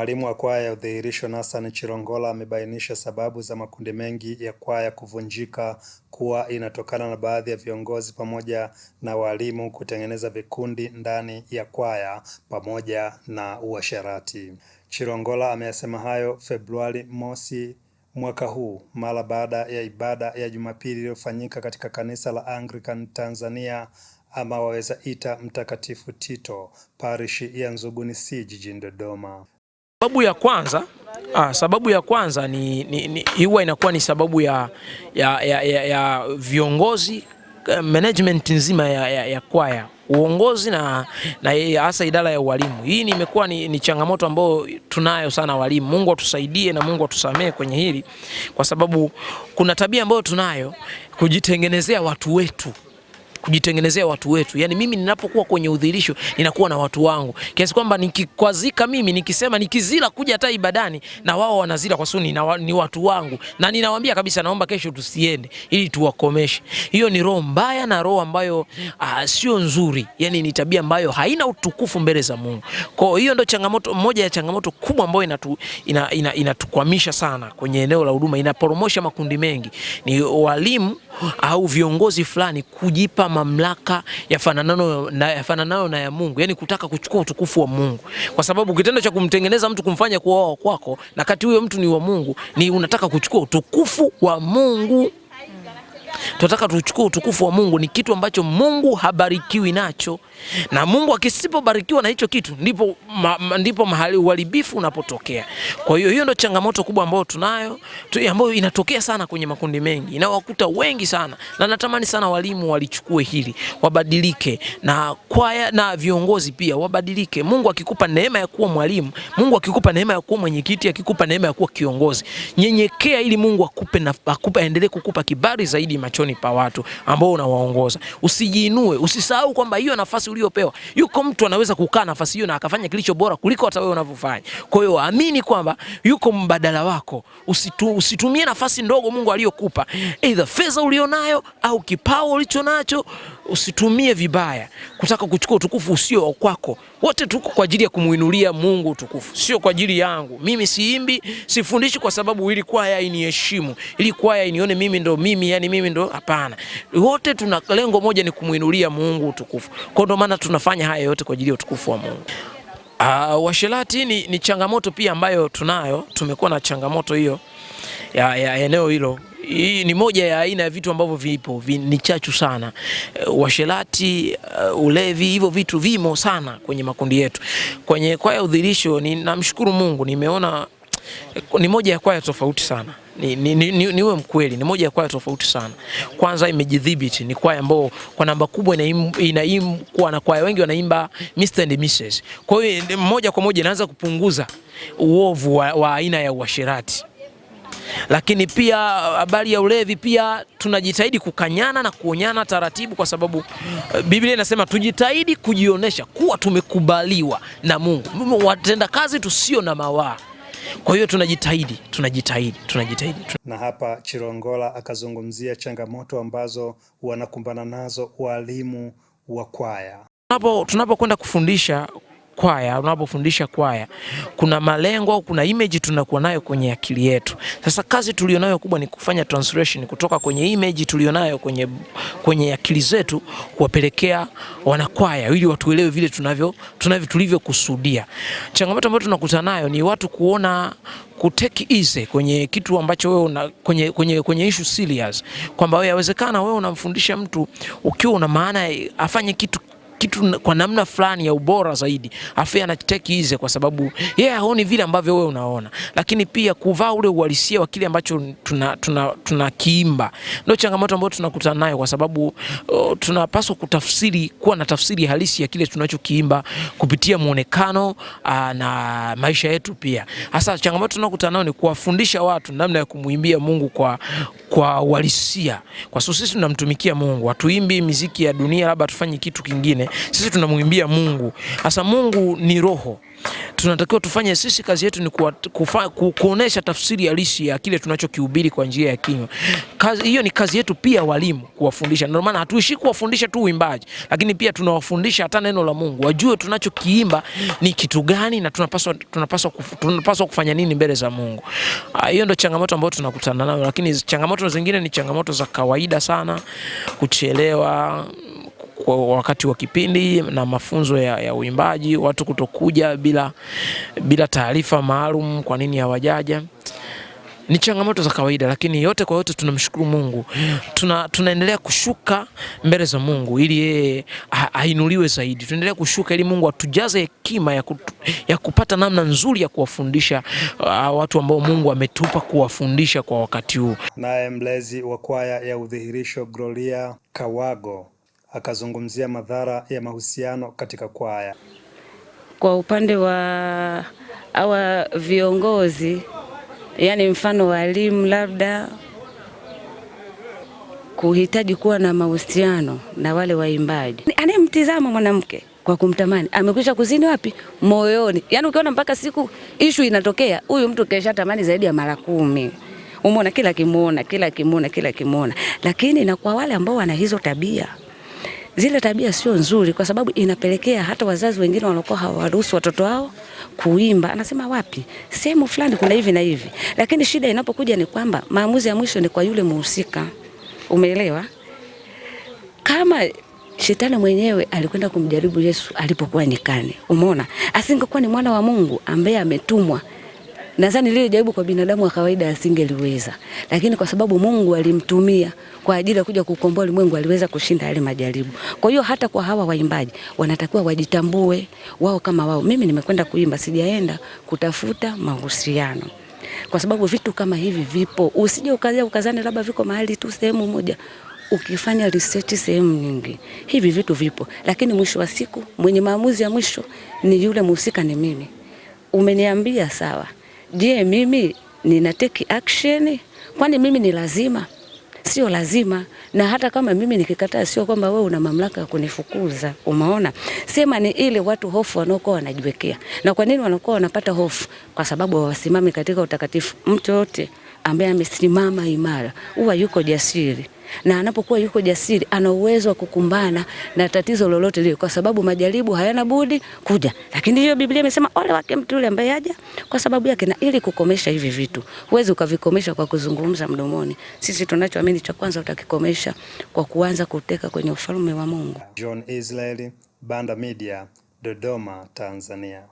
Mwalimu wa kwaya ya Udhihirisho Nathan Chilongola amebainisha sababu za makundi mengi ya kwaya kuvunjika kuwa inatokana na baadhi ya viongozi pamoja na walimu kutengeneza vikundi ndani ya kwaya pamoja na uasherati. Chilongola ameyasema hayo Februari mosi mwaka huu mara baada ya ibada ya Jumapili iliyofanyika katika kanisa la Anglican Tanzania ama waweza ita Mtakatifu Tito parishi ya Nzuguni C jijini Dodoma. Sababu ya kwanza ni huwa inakuwa ni sababu ya viongozi, management nzima ya kwaya, uongozi na hasa idara ya walimu. Hii imekuwa ni changamoto ambayo tunayo sana walimu. Mungu atusaidie na Mungu atusamee kwenye hili, kwa sababu kuna tabia ambayo tunayo kujitengenezea watu wetu. Yani mimi ninapokuwa kwenye udhihirisho ninakuwa na watu wangu, kiasi kwamba nikikwazika mimi nikisema nikizila kuja hata ibadani na wao wanazila kwa sababu ni watu wangu, na ninawaambia kabisa naomba kesho tusiende ili tuwakomeshe. Hiyo ni roho mbaya na roho ambayo sio nzuri, yani ni tabia ambayo haina utukufu mbele za Mungu. Kwa hiyo ndio changamoto moja ya changamoto kubwa ambayo inatukwamisha sana kwenye eneo la huduma, inaporomosha makundi mengi, ni walimu au viongozi fulani kujipa mamlaka yafananayo na ya Mungu, yani kutaka kuchukua utukufu wa Mungu, kwa sababu kitendo cha kumtengeneza mtu kumfanya kuwa kwako na kati huyo mtu ni wa Mungu, ni unataka kuchukua utukufu wa Mungu. Tunataka tuchukue utukufu wa Mungu, ni kitu ambacho Mungu habarikiwi nacho, na Mungu akisipobarikiwa na hicho kitu ndipo mahali uharibifu unapotokea. Kwa hiyo ndio changamoto kubwa ambayo tunayo, ambayo inatokea sana kwenye makundi mengi, inawakuta wengi sana, na natamani sana walimu walichukue hili, wabadilike, na kwaya na viongozi pia wabadilike. Mungu akikupa neema ya kuwa mwalimu, Mungu akikupa neema ya kuwa mwenyekiti, akikupa neema ya kuwa kiongozi, nyenyekea ili Mungu aendelee kukupa kibali zaidi machoni pa watu ambao unawaongoza. Usijiinue, usisahau kwamba hiyo nafasi uliyopewa, yuko mtu anaweza kukaa nafasi hiyo na akafanya kilicho bora kuliko hata wewe unavyofanya. Kwa hiyo amini kwamba yuko mbadala wako. Usitumie nafasi ndogo Mungu aliyokupa, either fedha ulionayo au kipawa ulichonacho, usitumie vibaya kutaka kuchukua utukufu usio kwako. Wote tuko kwa ajili ya kumuinulia Mungu utukufu, sio kwa ajili yangu. Mimi siimbi, sifundishi kwa sababu ili kwaya iniheshimu, ili kwaya inione mimi ndo mimi, yani mimi ndo, hapana. Wote tuna lengo moja, ni kumuinulia Mungu utukufu. Kwa ndo maana tunafanya haya yote kwa ajili ya utukufu wa Mungu. Uasherati ni changamoto pia ambayo tunayo. Tumekuwa na changamoto hiyo ya eneo hilo. Hii ni moja ya aina ya vitu ambavyo vipo ni chachu sana. Uasherati, ulevi, hivyo vitu vimo sana kwenye makundi yetu. Kwenye kwaya Udhihirisho, namshukuru Mungu, nimeona ni moja ya kwaya tofauti sana. Niwe mkweli, ni moja ya kwaya tofauti sana. Kwanza imejidhibiti, ni kwaya ambayo kwa namba kubwa inaimbwa na kwaya wengi wanaimba Mr and Mrs. Kwa hiyo moja kwa moja inaanza kupunguza uovu wa aina ya uasherati. Lakini pia habari ya ulevi pia tunajitahidi kukanyana na kuonyana taratibu, kwa sababu Biblia inasema tujitahidi kujionesha kuwa tumekubaliwa na Mungu, watenda kazi tusio na mawaa. Kwa hiyo tunajitahidi. Na hapa Chilongola akazungumzia changamoto ambazo wanakumbana nazo walimu wa kwaya. Tunapokwenda kufundisha kwaya, unapofundisha kwaya, kuna malengo au kuna image tunakuwa nayo kwenye akili yetu. Sasa kazi tulionayo kubwa ni kufanya translation kutoka kwenye image tulionayo kwenye akili zetu kuwapelekea wanakwaya, ili watuelewe vile tulivyokusudia. Changamoto ambayo tunakutana nayo ni watu kuona kutake easy kwenye kitu ambacho wewe kwenye issue serious, kwamba wewe yawezekana wewe unamfundisha mtu ukiwa una maana afanye kitu kwa namna fulani ya ubora zaidi, afya na take easy kwa sababu yeye haoni vile ambavyo wewe unaona. Lakini pia kuvaa ule uhalisia wa kile ambacho tunakiimba ndio changamoto ambayo tunakutana nayo, kwa sababu tunapaswa kuwa na tafsiri halisi ya kile tunachokiimba kupitia muonekano na maisha yetu pia. Hasa changamoto tunakutana nayo ni kuwafundisha watu namna ya kumuimbia Mungu kwa uhalisia, kwa sababu sisi tunamtumikia Mungu. Hatuimbi muziki ya dunia labda tufanye kitu kingine, sisi tunamuimbia Mungu. Hasa Mungu ni roho, tunatakiwa tufanye sisi, kazi yetu ni kuonesha tafsiri halisi ya kile tunachokihubiri kwa njia ya kinywa. Hiyo ni kazi yetu pia walimu, kuwafundisha. Ndio maana hatuishi kuwafundisha tu uimbaji, lakini pia tunawafundisha hata neno la Mungu, wajue tunachokiimba ni kitu gani na tunapaswa kufanya nini mbele za Mungu. Hiyo ndio changamoto ambayo tunakutana nayo, lakini changamoto zingine ni changamoto za kawaida sana, kuchelewa kwa wakati wa kipindi na mafunzo ya uimbaji, watu kutokuja bila taarifa maalum kwa nini hawajaja. Ni changamoto za kawaida, lakini yote kwa yote tunamshukuru Mungu. Tunaendelea kushuka mbele za Mungu ili yeye ainuliwe zaidi. Tunaendelea kushuka ili Mungu atujaze hekima ya kupata namna nzuri ya kuwafundisha watu ambao Mungu ametupa kuwafundisha kwa wakati huu. Naye mlezi wa kwaya ya Udhihirisho Gloria Kawago akazungumzia madhara ya mahusiano katika kwaya. Kwa upande wa hawa viongozi, yani mfano walimu, labda kuhitaji kuwa na mahusiano na wale waimbaji. Anemtizama mwanamke kwa kumtamani, amekwisha kuzini wapi? Moyoni. Yani ukiona mpaka siku issue inatokea, huyu mtu kesha tamani zaidi ya mara 10. Umeona, kila kimuona. Lakini na kwa wale ambao wana hizo tabia, zile tabia sio nzuri, kwa sababu inapelekea hata wazazi wengine wanakuwa hawaruhusu watoto wao kuimba. Anasema wapi, sehemu fulani kuna hivi na hivi. Lakini shida inapokuja ni kwamba maamuzi ya mwisho ni kwa yule muhusika. Umeelewa? Kama Shetani mwenyewe alikwenda kumjaribu Yesu alipokuwa nyikani, umeona, asingekuwa ni mwana wa Mungu ambaye ametumwa, nadhani lile jaribu kwa binadamu wa kawaida asingeliweza. Lakini kwa sababu Mungu alimtumia kwa ajili ya kuja kukomboa ulimwengu, aliweza kushinda yale majaribu. Kwa hiyo hata kwa hawa waimbaji wanatakiwa wajitambue wao kama wao. Mimi nimekwenda kuimba, sijaenda kutafuta mahusiano. Kwa sababu vitu kama hivi vipo. Usije ukazane labda viko mahali tu sehemu moja. Ukifanya research sehemu nyingi, hivi vitu vipo. Lakini mwisho wa siku mwenye maamuzi ya mwisho ni yule mhusika, ni mimi. Umeniambia sawa. Je, mimi nina take action? Kwani mimi ni lazima? Sio lazima. Na hata kama mimi nikikataa, sio kwamba wewe una mamlaka ya kunifukuza. Umeona? Sema ni ile watu hofu wanaokuwa wanajiwekea. Na kwa nini wanakuwa wanapata hofu? Kwa sababu hawasimami katika utakatifu. Mtu yote ambaye amesimama imara huwa yuko jasiri. Na anapokuwa yuko jasiri, ana uwezo wa kukumbana na tatizo lolote lile, kwa sababu majaribu hayana budi kuja. Lakini hiyo Biblia imesema ole wake mtu yule ambaye haja kwa sababu yake. Na ili kukomesha hivi vitu, huwezi ukavikomesha kwa kuzungumza mdomoni. Sisi tunachoamini cha kwanza utakikomesha kwa kuanza kuteka kwenye ufalme wa Mungu. John Israeli, Banda Media, Dodoma, Tanzania.